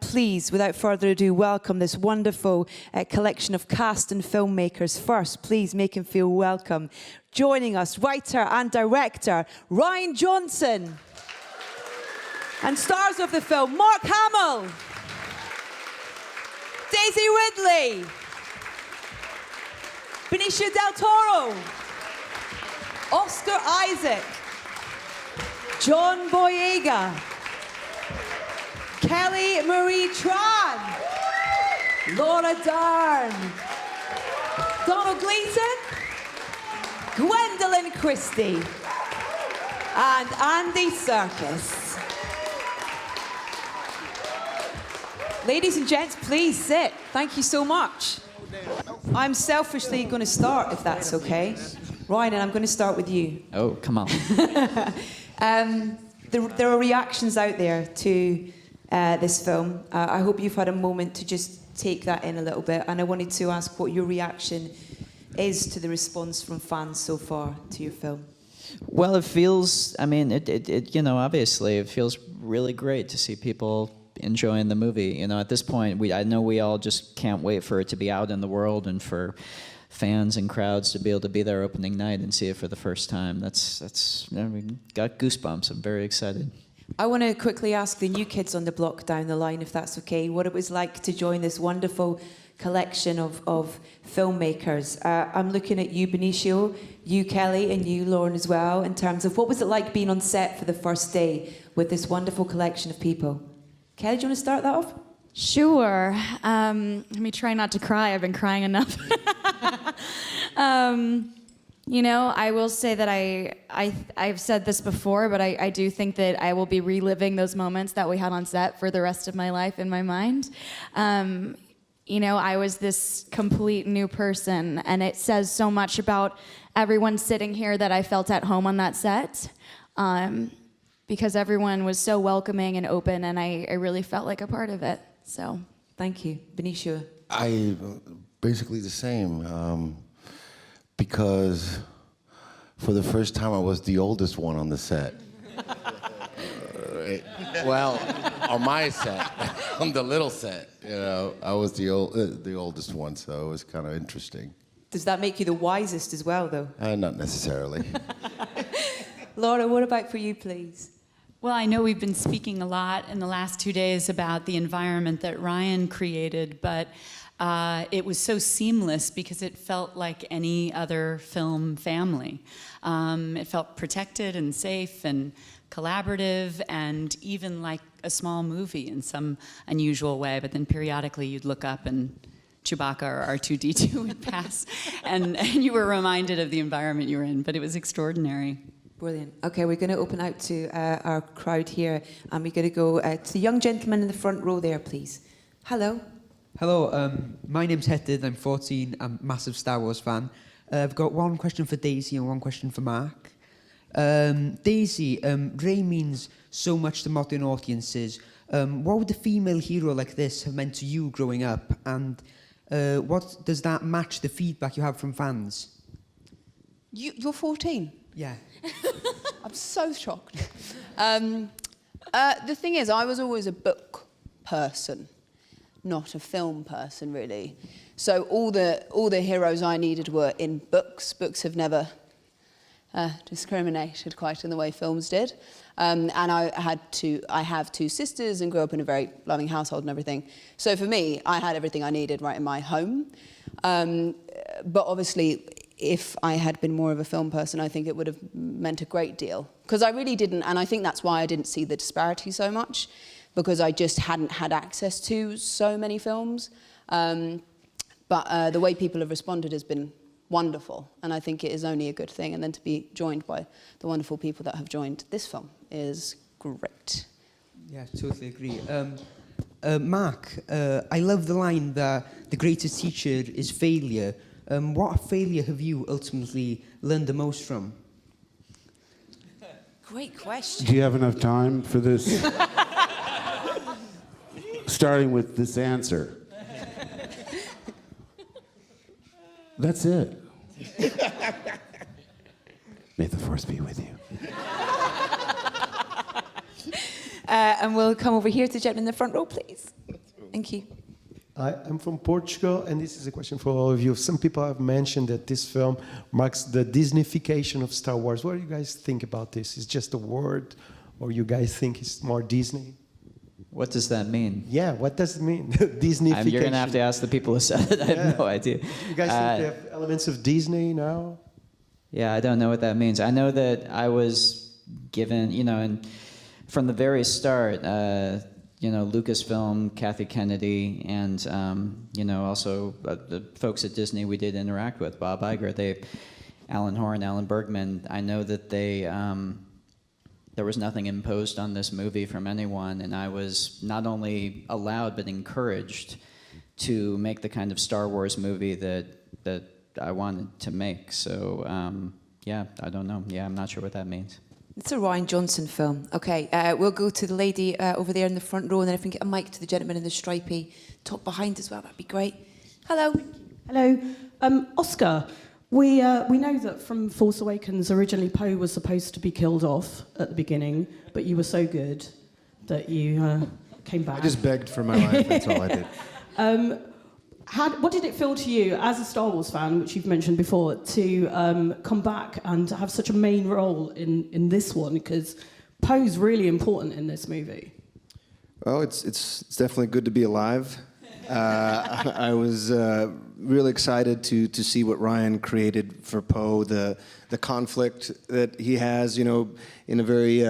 please, without further ado, welcome this wonderful collection of cast and filmmakers. First, please make him feel welcome. Joining us, writer and director Rian Johnson. And stars of the film, Mark Hamill, Daisy Ridley, Benicio del Toro, Oscar Isaac, John Boyega, Kelly Marie Tran, Laura Dern, Donald Gleeson, Gwendolyn Christie, and Andy Serkis. Ladies and gents, please sit. Thank you so much. I'm selfishly going to start, if that's okay. Ryan, and I'm going to start with you. Oh, come on. There are reactions out there to this film. I hope you've had a moment to just take that in a little bit. And I wanted to ask what your reaction is to the response from fans so far to your film. Well, it feels, I mean, you know, obviously it feels really great to see people enjoying the movie. You know, at this point, I know we all just can't wait for it to be out in the world and for fans and crowds to be able to be there opening night and see it for the first time. That's I mean, got goosebumps. I'm very excited. I want to quickly ask the new kids on the block down the line, if that's okay, what it was like to join this wonderful collection of filmmakers. I'm looking at you, Benicio, you, Kelly, and you, Lauren, as well, in terms of what was it like being on set for the first day with this wonderful collection of people? Kelly, do you want to start that off? Sure. Let me try not to cry. I've been crying enough. You know, I will say that I've said this before, but I do think that I will be reliving those moments that we had on set for the rest of my life in my mind. You know, I was this complete new person, and it says so much about everyone sitting here that I felt at home on that set. Because everyone was so welcoming and open, and I really felt like a part of it. So, thank you, Benicio. Basically the same, because for the first time I was the oldest one on the set. Well, on my set, on the little set, you know, I was the oldest one, so it was kind of interesting. Does that make you the wisest as well, though? Not necessarily. Laura, what about for you, please? Well, I know we've been speaking a lot in the last 2 days about the environment that Ryan created, but it was so seamless because it felt like any other film family. It felt protected and safe and collaborative and even like a small movie in some unusual way, but then periodically you'd look up and Chewbacca or R2-D2 would pass, and you were reminded of the environment you were in, but it was extraordinary. Brilliant. Okay, we're going to open out to our crowd here, and we're going to go to the young gentleman in the front row there, please. Hello. Hello, my name's Hetted, I'm 14, I'm a massive Star Wars fan. I've got one question for Daisy and one question for Mark. Daisy, Rey means so much to modern audiences. What would a female hero like this have meant to you growing up, and what does that match the feedback you have from fans? You're 14? Yeah. I'm so shocked. The thing is, I was always a book person, not a film person, really. So all the heroes I needed were in books. Books have never discriminated quite in the way films did. And I have two sisters and grew up in a very loving household and everything. So for me, I had everything I needed right in my home. But obviously, if I had been more of a film person, I think it would have meant a great deal. Because I really didn't, and I think that's why I didn't see the disparity so much, because I just hadn't had access to so many films. But the way people have responded has been wonderful, and I think it is only a good thing. And then to be joined by the wonderful people that have joined this film is great. Yeah, totally agree. Mark, I love the line that the greatest teacher is failure. What failure have you ultimately learned the most from? Great question. Do you have enough time for this? Starting with this answer. That's it. May the force be with you. And we'll come over here to the gentleman in the front row, please. Thank you. I'm from Portugal, and this is a question for all of you. Some people have mentioned that this film marks the Disneyfication of Star Wars. What do you guys think about this? Is it just a word, or you guys think it's more Disney? What does that mean? Yeah, what does it mean? Disneyfication. You're going to have to ask the people who said it. I have no idea. You guys think they have elements of Disney now? Yeah, I don't know what that means. I know that I was given, and from the very start, Lucasfilm, Kathy Kennedy, and also the folks at Disney we did interact with, Bob Iger, Alan Horn, Alan Bergman. I know that there was nothing imposed on this movie from anyone, and I was not only allowed but encouraged to make the kind of Star Wars movie that I wanted to make. So, I don't know. Yeah, I'm not sure what that means. It's a Ryan Johnson film. Okay, we'll go to the lady over there in the front row, and then if we can get a mic to the gentleman in the stripy top behind as well, that'd be great. Hello. Hello. Oscar, we know that from Force Awakens, originally Poe was supposed to be killed off at the beginning, but you were so good that you came back. I just begged for my life, that's all I did. What did it feel to you, as a Star Wars fan, which you've mentioned before, to come back and have such a main role in this one? Because Poe's really important in this movie. Well, it's definitely good to be alive. I was really excited to see what Ryan created for Poe, the conflict that he has, in a very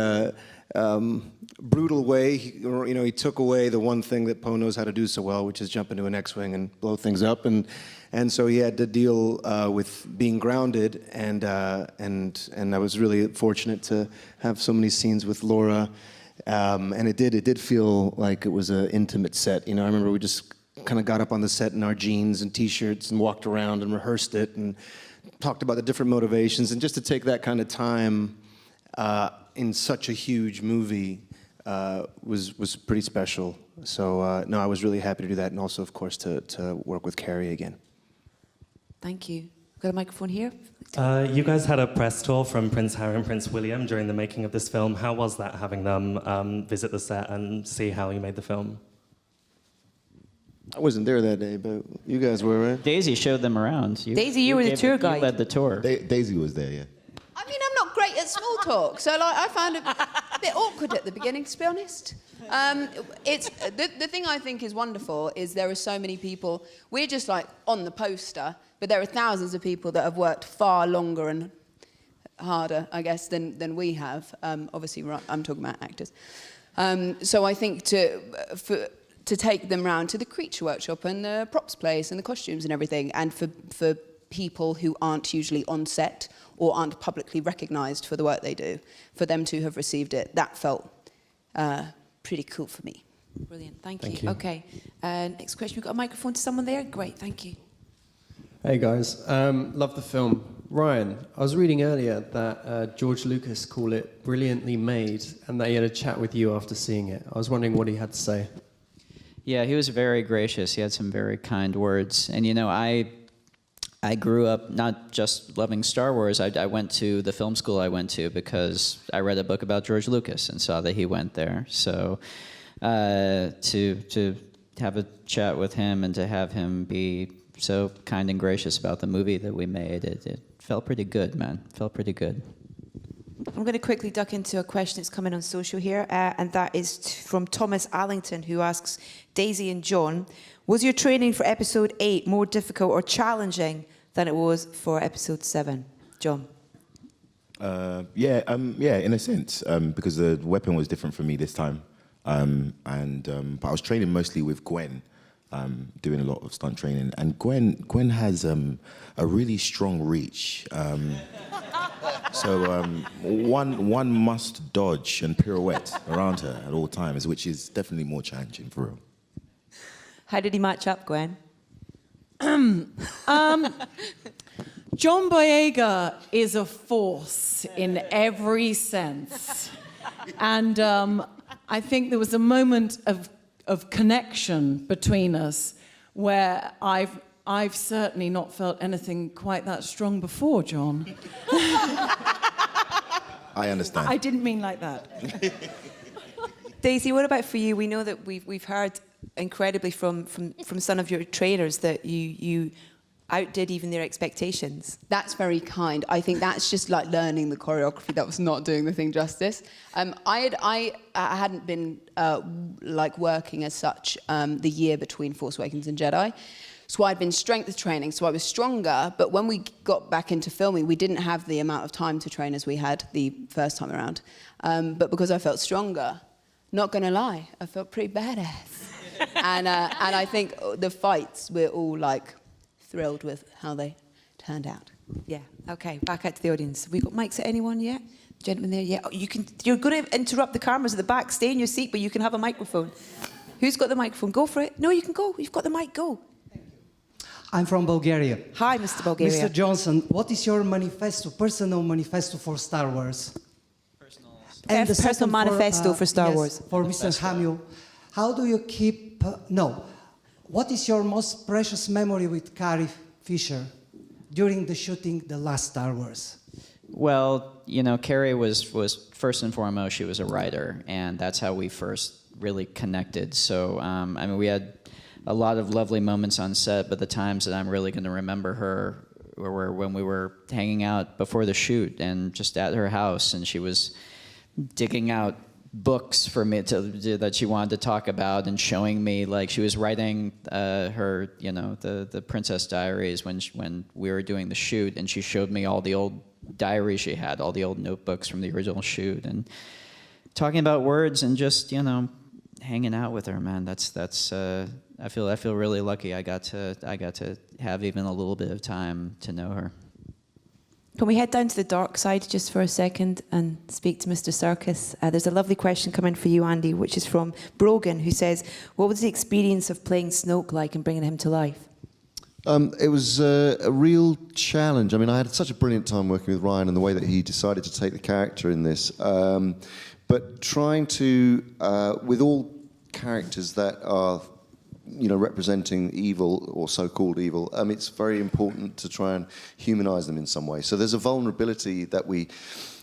brutal way. He took away the one thing that Poe knows how to do so well, which is jump into an X-wing and blow things up, and so he had to deal with being grounded, and I was really fortunate to have so many scenes with Laura, and it did feel like it was an intimate set. I remember we just kind of got up on the set in our jeans and t-shirts and walked around and rehearsed it and talked about the different motivations, and just to take that kind of time in such a huge movie was pretty special. So no, I was really happy to do that, and also, of course, to work with Carrie again. Thank you. Got a microphone here? You guys had a press tour from Prince Harry and Prince William during the making of this film. How was that, having them visit the set and see how you made the film? I wasn't there that day, but you guys were, right? Daisy showed them around. Daisy, you were the tour guide. You led the tour. Daisy was there, yeah. I mean, I'm not great at small talk, so I found it a bit awkward at the beginning, to be honest. It's the thing I think is wonderful is there are so many people. We're just like on the poster, but there are thousands of people that have worked far longer and harder, I guess, than we have. Obviously, I'm talking about actors. So I think to take them round to the Creature Workshop and the props place and the costumes and everything, and for people who aren't usually on set or aren't publicly recognised for the work they do, for them to have received it, that felt pretty cool for me. Brilliant, thank you. Okay, next question. We've got a microphone to someone there? Great, thank you. Hey guys, love the film. Ryan, I was reading earlier that George Lucas called it brilliantly made, and that he had a chat with you after seeing it. I was wondering what he had to say. Yeah, he was very gracious. He had some very kind words. And I grew up not just loving Star Wars. I went to the film school I went to because I read a book about George Lucas and saw that he went there. So to have a chat with him and to have him be so kind and gracious about the movie that we made, it felt pretty good, man. Felt pretty good. I'm going to quickly duck into a question that's coming on social here, and that is from Thomas Allington, who asks, Daisy and John, was your training for episode 8 more difficult or challenging than it was for episode 7? John? Yeah, in a sense, because the weapon was different for me this time. But I was training mostly with Gwen, doing a lot of stunt training. And Gwen has a really strong reach. So one must dodge and pirouette around her at all times, which is definitely more challenging for real. How did he match up, Gwen? John Boyega is a force in every sense. And I think there was a moment of connection between us where I've certainly not felt anything quite that strong before, John. I understand. I didn't mean like that. Daisy, what about for you? We know that we've heard incredibly from some of your trainers that you outdid even their expectations. That's very kind. I think that's just like learning the choreography. That was not doing the thing justice. I hadn't been like working as such the year between Force Awakens and Jedi. So I'd been strength training, so I was stronger, but when we got back into filming, we didn't have the amount of time to train as we had the first time around. But because I felt stronger, not gonna lie, I felt pretty badass. and I think the fights, we're all like thrilled with how they turned out. Yeah, okay, back out to the audience. Have we got mics at anyone yet? Gentleman there, yeah. Oh, you're going to interrupt the cameras at the back. Stay in your seat, but you can have a microphone. Who's got the microphone? Go for it. No, you can go. You've got the mic. Go. I'm from Bulgaria. Hi, Mr. Bulgaria. Mr. Johnson, what is your manifesto, personal manifesto for Star Wars? And the personal second manifesto for Star yes, Wars. For Mr. Hamill, how do you keep... what is your most precious memory with Carrie Fisher during the shooting The Last Star Wars? Well, you know, Carrie was first and foremost, she was a writer, and that's how we first really connected. So, I mean, we had a lot of lovely moments on set, but the times that I'm really going to remember her were when we were hanging out before the shoot and just at her house, and she was digging out books for me that she wanted to talk about and showing me, like, she was writing her, you know, the Princess Diaries when we were doing the shoot, and she showed me all the old diaries she had, all the old notebooks from the original shoot, and talking about words and just, you know, hanging out with her, man. That's I feel really lucky I got to have even a little bit of time to know her. Can we head down to the dark side just for a second and speak to Mr. Serkis? There's a lovely question coming for you, Andy, which is from Brogan, who says, what was the experience of playing Snoke like and bringing him to life? It was a real challenge. I mean, I had such a brilliant time working with Ryan and the way that he decided to take the character in this. But trying to, with all characters that are, you know, representing evil or so-called evil, it's very important to try and humanize them in some way. So there's a vulnerability that we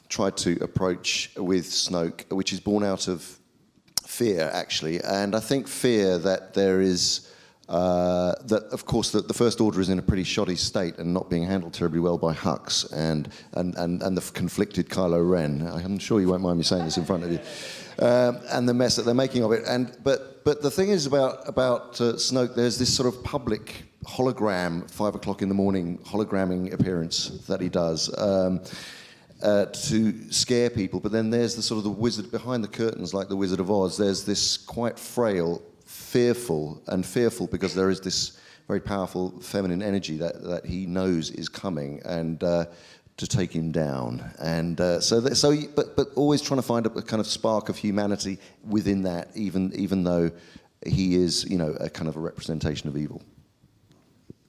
tried to approach with Snoke, which is born out of fear, actually. And I think fear that there is, that of course that the First Order is in a pretty shoddy state and not being handled terribly well by Hux and the conflicted Kylo Ren. I'm sure you won't mind me saying this in front of you. And the mess that they're making of it. But the thing is about Snoke, there's this sort of public hologram, 5 o'clock in the morning hologramming appearance that he does to scare people. But then there's the sort of the wizard behind the curtains, like the Wizard of Oz. There's this quite frail, fearful because there is this very powerful feminine energy that he knows is coming and to take him down. And but always trying to find a kind of spark of humanity within that, even though he is, you know, a kind of a representation of evil.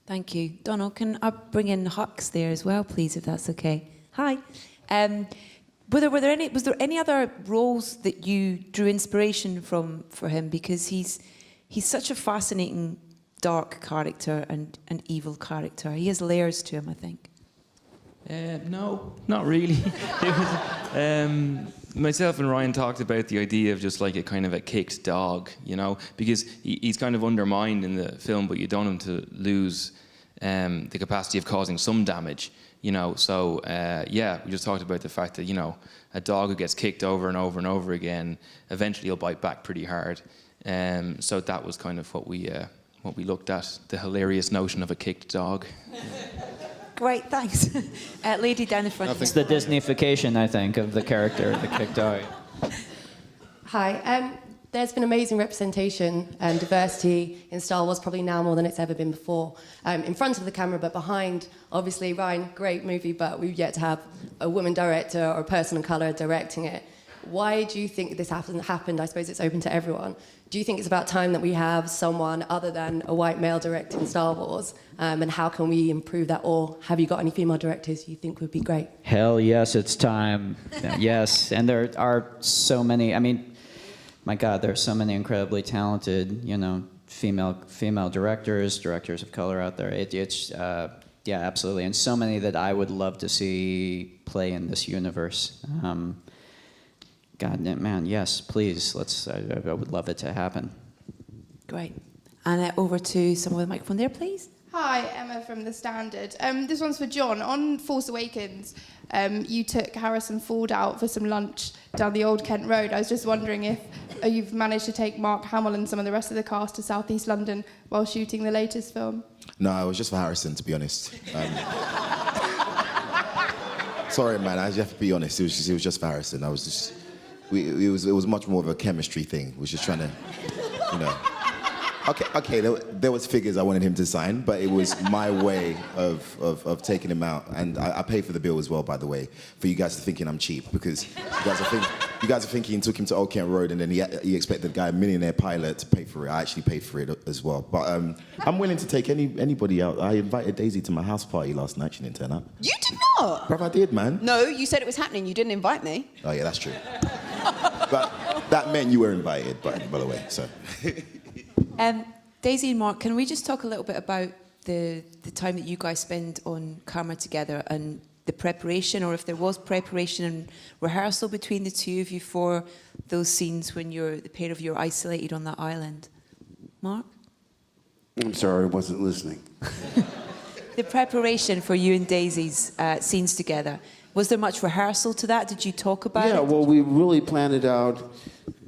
Thank you. Donald, can I bring in Hux there as well, please, if that's okay? Hi. Was there any other roles that you drew inspiration from for him? Because he's such a fascinating dark character and an evil character. He has layers to him, I think. No, not really. Myself and Ryan talked about the idea of just like a kind of a kicked dog, you know, because he's kind of undermined in the film, but you don't want him to lose the capacity of causing some damage, you know. So yeah, we just talked about the fact that, you know, a dog who gets kicked over and over and over again, eventually he'll bite back pretty hard. So that was kind of what we looked at, the hilarious notion of a kicked dog. Great, thanks. Lady down the front. It's the Disneyfication, I think, of the character, the kicked dog. Hi. There's been amazing representation and diversity in Star Wars, probably now more than it's ever been before. In front of the camera, but behind. Obviously, Ryan, great movie, but we've yet to have a woman director or a person of colour directing it. Why do you think this hasn't happened? I suppose it's open to everyone. Do you think it's about time that we have someone other than a white male directing Star Wars? And how can we improve that? Or have you got any female directors you think would be great? Hell yes, it's time. Yes, and there are so many. I mean, my God, there are so many incredibly talented, you know, female directors of color out there. It's yeah, absolutely, and so many that I would love to see play in this universe. God, man, yes, please. I would love it to happen. Great. And over to someone with a microphone there, please. Hi, Emma from The Standard. This one's for John. On Force Awakens, you took Harrison Ford out for some lunch down the Old Kent Road. I was just wondering if you've managed to take Mark Hamill and some of the rest of the cast to South East London while shooting the latest film. No, it was just for Harrison, to be honest. Sorry, man. I have to be honest. It was just for Harrison. It was much more of a chemistry thing. We was just trying to, you know. Okay. There was figures I wanted him to sign, but it was my way of taking him out, and I paid for the bill as well, by the way, for you guys thinking I'm cheap, because you guys are thinking took him to Old Kent Road, and then he expected the guy, millionaire pilot, to pay for it. I actually paid for it as well, but I'm willing to take anybody out. I invited Daisy to my house party last night. She didn't turn up. You did not? Bruv, I did, man. No, you said it was happening. You didn't invite me. Oh yeah, that's true. But that meant you were invited, by the way. So. Daisy and Mark, can we just talk a little bit about the time that you guys spend on camera together and the preparation, or if there was preparation and rehearsal between the two of you for those scenes when the pair of you are isolated on that island? Mark? I'm sorry, I wasn't listening. The preparation for you and Daisy's scenes together. Was there much rehearsal to that? Did you talk about it? Yeah, well, we really planned it out.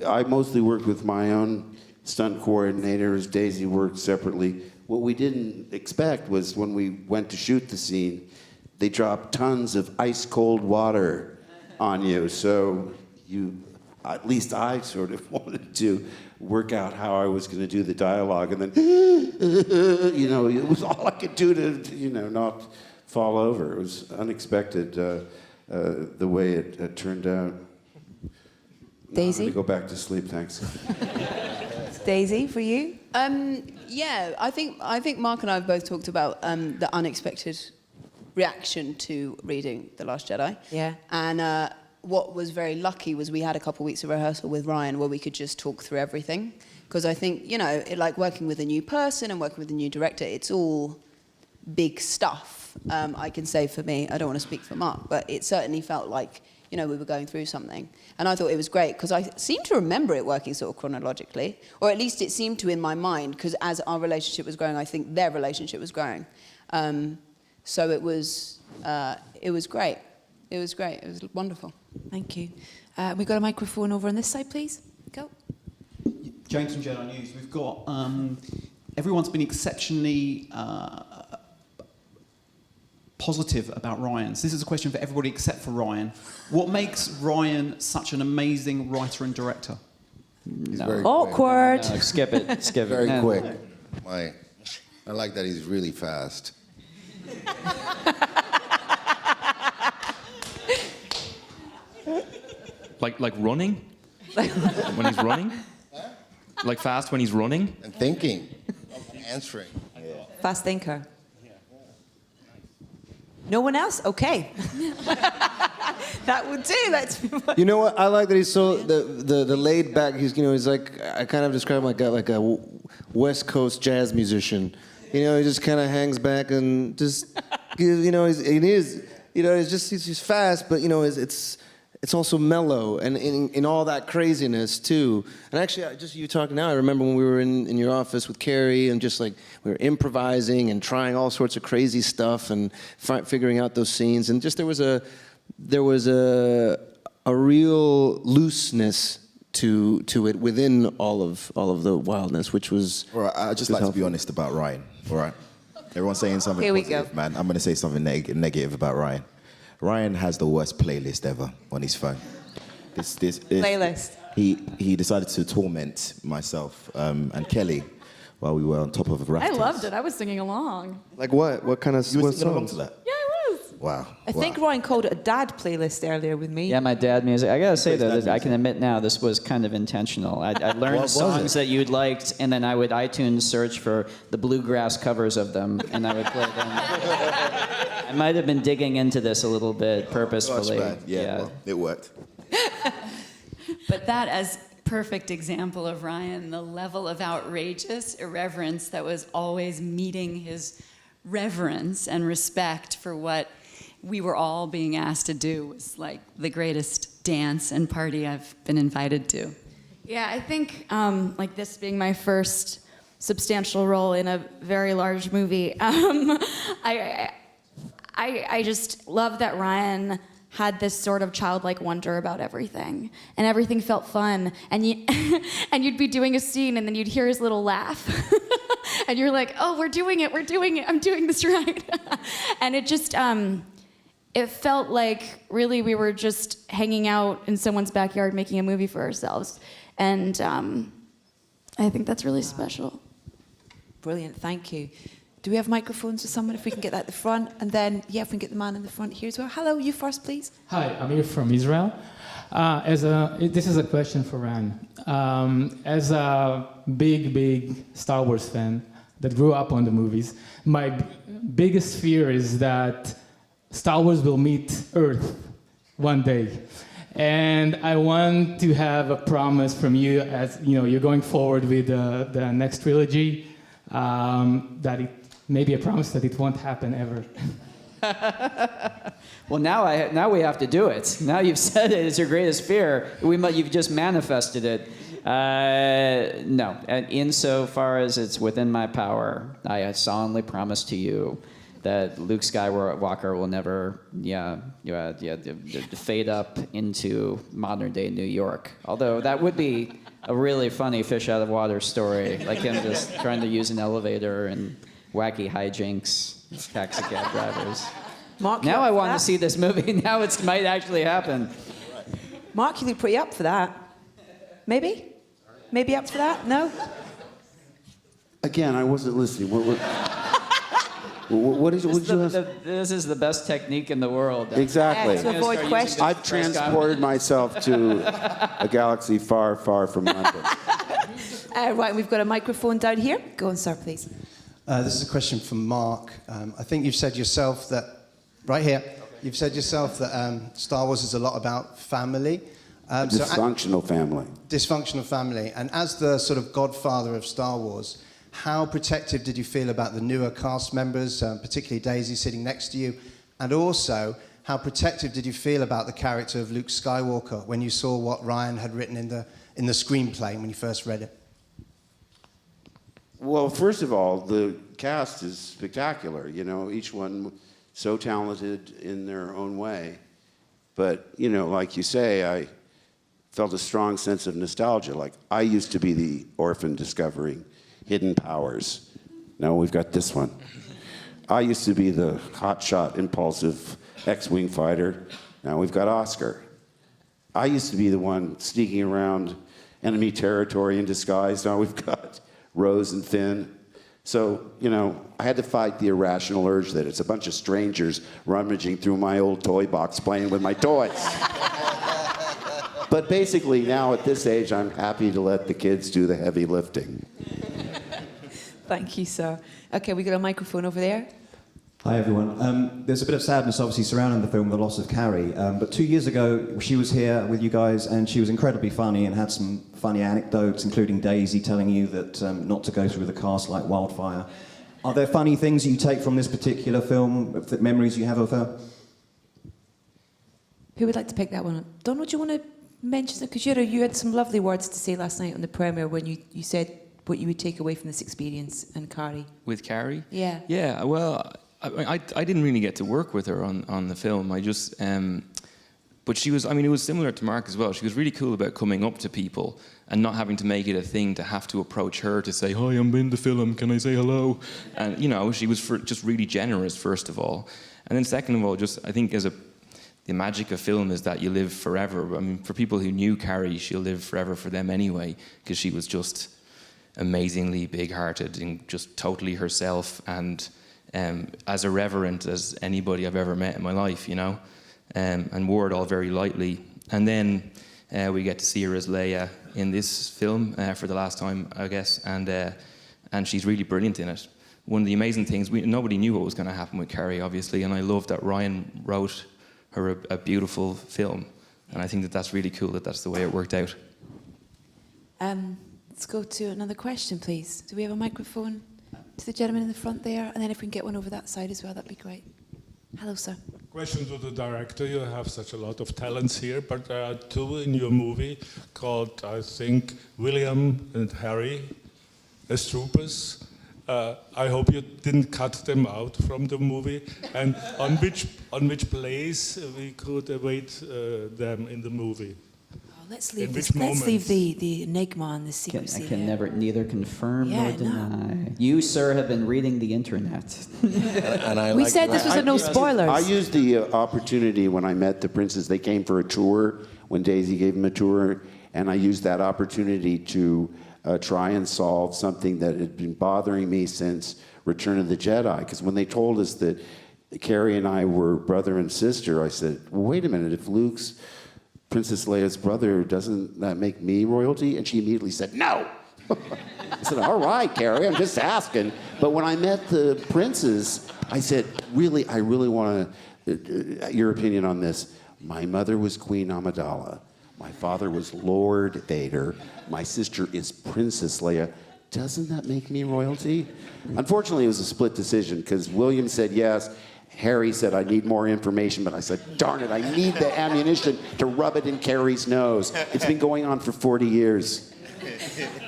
I mostly worked with my own stunt coordinators. Daisy worked separately. What we didn't expect was when we went to shoot the scene, they dropped tons of ice cold water on you. So at least I sort of wanted to work out how I was going to do the dialogue, and then, it was all I could do to, not fall over. It was unexpected the way it turned out. Daisy? I'm going to go back to sleep, thanks. Daisy, for you? Yeah, I think Mark and I have both talked about the unexpected reaction to reading The Last Jedi. Yeah. And what was very lucky was we had a couple of weeks of rehearsal with Ryan where we could just talk through everything. Because I think, like working with a new person and working with a new director, it's all big stuff. I can say for me, I don't want to speak for Mark, but it certainly felt like, we were going through something. And I thought it was great because I seem to remember it working sort of chronologically, or at least it seemed to in my mind, because as our relationship was growing, I think their relationship was growing. So it was great. It was great. It was wonderful. Thank you. We got a microphone over on this side, please. Go. James from Jedi News. We've got everyone's been exceptionally positive about Ryan. So this is a question for everybody except for Ryan. What makes Ryan such an amazing writer and director? Awkward. No, skip it. Skip it. Very quick. I like that he's really fast. Like running? When he's running? Like fast when he's running? And thinking. Answering. Fast thinker. No one else? Okay. That would do. Let's move on. You know what? I like that he's so the laid back. He's like, I kind of describe him like a West Coast jazz musician. He just kind of hangs back and just he's just fast, but it's also mellow and in all that craziness too. And actually, just you talking now, I remember when we were in your office with Carrie and just like we were improvising and trying all sorts of crazy stuff and figuring out those scenes. And just there was a real looseness to it within all of the wildness, which was. All right, I'd just like to be honest about Ryan. All right, everyone's saying something Here we positive, go. man. I'm going to say something negative about Ryan. Ryan has the worst playlist ever on his phone. This Playlist. He decided to torment myself and Kelly while we were on top of a raft. I loved it. I was singing along. Like what? What kind of You were what singing along songs? to that? Yeah, I was. Wow. I think Ryan called it a dad playlist earlier with me. Yeah, my dad music. I gotta say Plays though, dad that I music. can admit now this was kind of intentional. I What learned was songs it? that you'd liked, and then I would iTunes search for the bluegrass covers of them, and I would play them. I might have been digging into this a little bit purposefully. Gosh, man. Yeah, well, it worked. But that as perfect example of Ryan, the level of outrageous irreverence that was always meeting his reverence and respect for what we were all being asked to do was like the greatest dance and party I've been invited to. Yeah, I think like this being my first substantial role in a very large movie, I just love that Ryan had this sort of childlike wonder about everything, and everything felt fun. And and you'd be doing a scene, and then you'd hear his little laugh, and you're like, "Oh, we're doing it! I'm doing this right." And it just it felt like really we were just hanging out in someone's backyard making a movie for ourselves, and I think that's really special. Brilliant, thank you. Do we have microphones for someone, if we can get that at the front? And then, yeah, if we can get the man in the front here as well. Hello, you first, please. Hi, I'm here from Israel. This is a question for Ryan. As a big Star Wars fan that grew up on the movies, my biggest fear is that Star Wars will meet Earth one day. And I want to have a promise from you, as you know, you're going forward with the next trilogy, that it maybe a promise that it won't happen ever. Well, now we have to do it. Now you've said it. It's your greatest fear. You've just manifested it. No, and insofar as it's within my power, I solemnly promise to you that Luke Skywalker will never, fade up into modern day New York. Although that would be a really funny fish out of water story, like him just trying to use an elevator and wacky hijinks, taxi cab drivers. Mark, now I want to see this movie. Now it might actually happen. Mark, you look pretty up for that. Maybe? Maybe up for that? No? Again, I wasn't listening. What did you ask? This is the best technique in the world. Exactly. To avoid questions. I've transported myself to a galaxy far, far from London. Right, we've got a microphone down here. Go on, sir, please. This is a question from Mark. I think you've said yourself that, right here, you've said yourself that Star Wars is a lot about family. Dysfunctional family. Dysfunctional family. And as the sort of godfather of Star Wars, how protective did you feel about the newer cast members, particularly Daisy sitting next to you? And also, how protective did you feel about the character of Luke Skywalker when you saw what Ryan had written in the screenplay when you first read it? Well, first of all, the cast is spectacular. You know, each one so talented in their own way. But, you know, like you say, I felt a strong sense of nostalgia. Like, I used to be the orphan discovering hidden powers. Now we've got this one. I used to be the hotshot, impulsive X-Wing fighter. Now we've got Oscar. I used to be the one sneaking around enemy territory in disguise. Now we've got Rose and Finn. So, you know, I had to fight the irrational urge that it's a bunch of strangers rummaging through my old toy box playing with my toys. But basically now at this age, I'm happy to let the kids do the heavy lifting. Thank you, sir. Okay, we got a microphone over there. Hi, everyone. There's a bit of sadness, obviously, surrounding the film, the loss of Carrie. But 2 years ago, she was here with you guys, and she was incredibly funny and had some funny anecdotes, including Daisy telling you that not to go through the cast like wildfire. Are there funny things you take from this particular film, memories you have of her? Who would like to pick that one up? Don, would you want to mention it? Because you had some lovely words to say last night on the premiere when you said what you would take away from this experience and Carrie. With Carrie? Yeah. Yeah, well, I didn't really get to work with her on the film. I just, but she was, I mean, it was similar to Mark as well. She was really cool about coming up to people and not having to make it a thing to have to approach her to say, hi, I'm in the film, can I say hello? And, you know, she was just really generous, first of all. And then second of all, just, I think the magic of film is that you live forever. I mean, for people who knew Carrie, she'll live forever for them anyway, because she was just amazingly big-hearted and just totally herself and as irreverent as anybody I've ever met in my life, you know, and wore it all very lightly. And then we get to see her as Leia in this film for the last time, I guess, and she's really brilliant in it. One of the amazing things, nobody knew what was going to happen with Carrie, obviously, and I love that Ryan wrote her a beautiful film, and I think that that's really cool that that's the way it worked out. Let's go to another question, please. Do we have a microphone to the gentleman in the front there? And then if we can get one over that side as well, that'd be great. Hello, sir. Question to the director. You have such a lot of talents here, but there are two in your movie called, I think, William and Harry as troopers. I hope you didn't cut them out from the movie. And on which place we could await them in the movie? Let's leave In this. which Let's leave moments? the enigma and the secrecy. I can there. neither confirm Yeah, nor no. deny. You, sir, have been reading the internet. And I We like said this was a no spoilers. I used the opportunity when I met the princes. They came for a tour when Daisy gave them a tour, and I used that opportunity to try and solve something that had been bothering me since Return of the Jedi. Because when they told us that Carrie and I were brother and sister, I said, well, wait a minute, if Luke's Princess Leia's brother, doesn't that make me royalty? And she immediately said, no. I said, all right, Carrie, I'm just asking. But when I met the princes, I said, really, I really want your opinion on this. My mother was Queen Amidala. My father was Lord Vader. My sister is Princess Leia. Doesn't that make me royalty? Unfortunately, it was a split decision because William said yes. Harry said, I need more information, but I said, darn it, I need the ammunition to rub it in Carrie's nose. It's been going on for 40 years.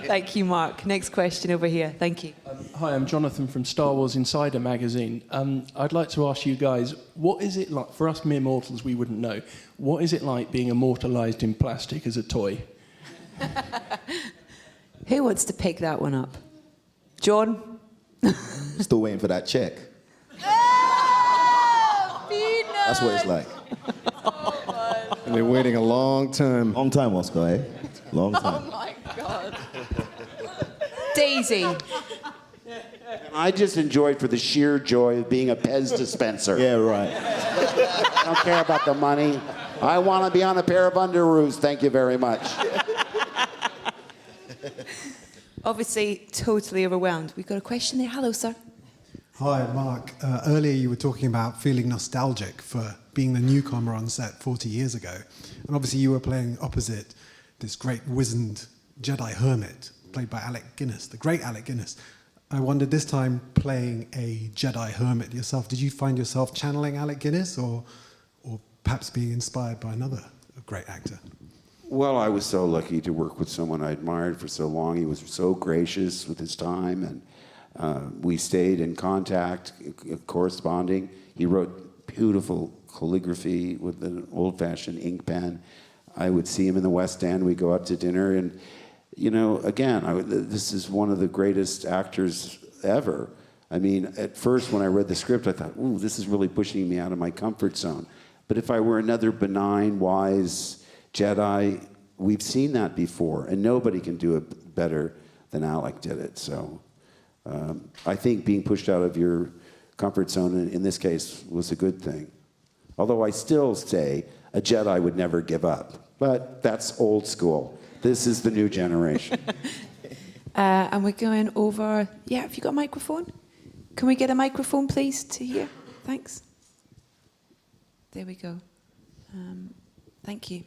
Thank you, Mark. Next question over here. Thank you. Hi, I'm Jonathan from Star Wars Insider magazine. I'd like to ask you guys, what is it like, for us mere mortals, we wouldn't know, what is it like being immortalized in plastic as a toy? Who wants to pick that one up? John? Still waiting for that check. That's what it's like. I've been waiting a long time. Long time, Oscar, eh? Long time. Oh my God. Daisy. I just enjoyed for the sheer joy of being a Pez dispenser. Yeah, right. I don't care about the money. I want to be on a pair of underoos. Thank you very much. Obviously, totally overwhelmed. We've got a question there. Hello, sir. Hi, Mark. Earlier you were talking about feeling nostalgic for being the newcomer on set 40 years ago. And obviously you were playing opposite this great wizened Jedi hermit, played by Alec Guinness, the great Alec Guinness. I wondered this time playing a Jedi hermit yourself, did you find yourself channeling Alec Guinness or perhaps being inspired by another great actor? Well, I was so lucky to work with someone I admired for so long. He was so gracious with his time, and we stayed in contact, corresponding. He wrote beautiful calligraphy with an old-fashioned ink pen. I would see him in the West End. We'd go out to dinner, and you know, again, this is one of the greatest actors ever. I mean, at first when I read the script, I thought, ooh, this is really pushing me out of my comfort zone. But if I were another benign, wise Jedi, we've seen that before, and nobody can do it better than Alec did it. So I think being pushed out of your comfort zone in this case was a good thing. Although I still say a Jedi would never give up. But that's old school. This is the new generation. And we're going over... Yeah, have you got a microphone? Can we get a microphone, please, to hear? Thanks. There we go. Thank you.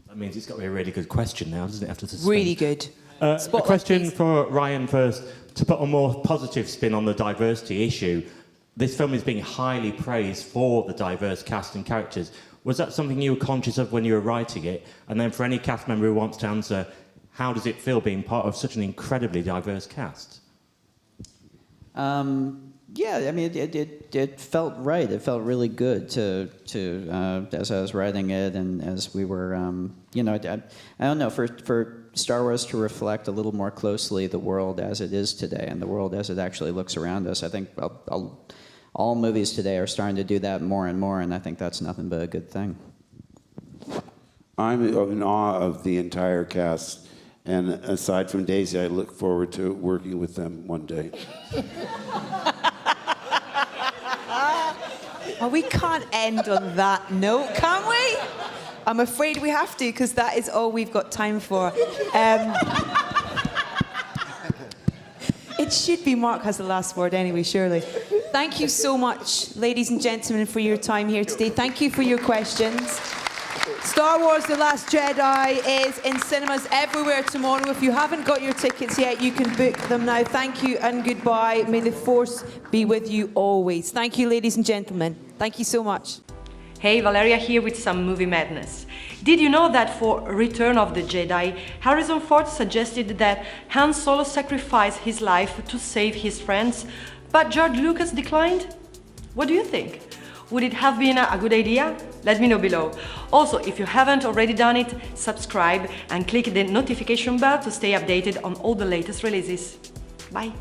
That means it's got to be a really good question now, doesn't it? After suspense. Really good. A question for Ryan first. To put a more positive spin on the diversity issue, this film is being highly praised for the diverse cast and characters. Was that something you were conscious of when you were writing it? And then for any cast member who wants to answer, how does it feel being part of such an incredibly diverse cast? Yeah, I mean, it felt right. It felt really good to as I was writing it and as we were, you know, I don't know, for Star Wars to reflect a little more closely the world as it is today and the world as it actually looks around us. I think all movies today are starting to do that more and more, and I think that's nothing but a good thing. I'm in awe of the entire cast, and aside from Daisy, I look forward to working with them one day. Well, we can't end on that note, can we? I'm afraid we have to, because that is all we've got time for. It should be Mark has the last word anyway, surely. Thank you so much, ladies and gentlemen, for your time here today. Thank you for your questions. Star Wars The Last Jedi is in cinemas everywhere tomorrow. If you haven't got your tickets yet, you can book them now. Thank you and goodbye. May the Force be with you always. Thank you, ladies and gentlemen. Thank you so much. Hey, Valeria here with some movie madness. Did you know that for Return of the Jedi, Harrison Ford suggested that Han Solo sacrifice his life to save his friends, but George Lucas declined? What do you think? Would it have been a good idea? Let me know below. Also, if you haven't already done it, subscribe and click the notification bell to stay updated on all the latest releases. Bye!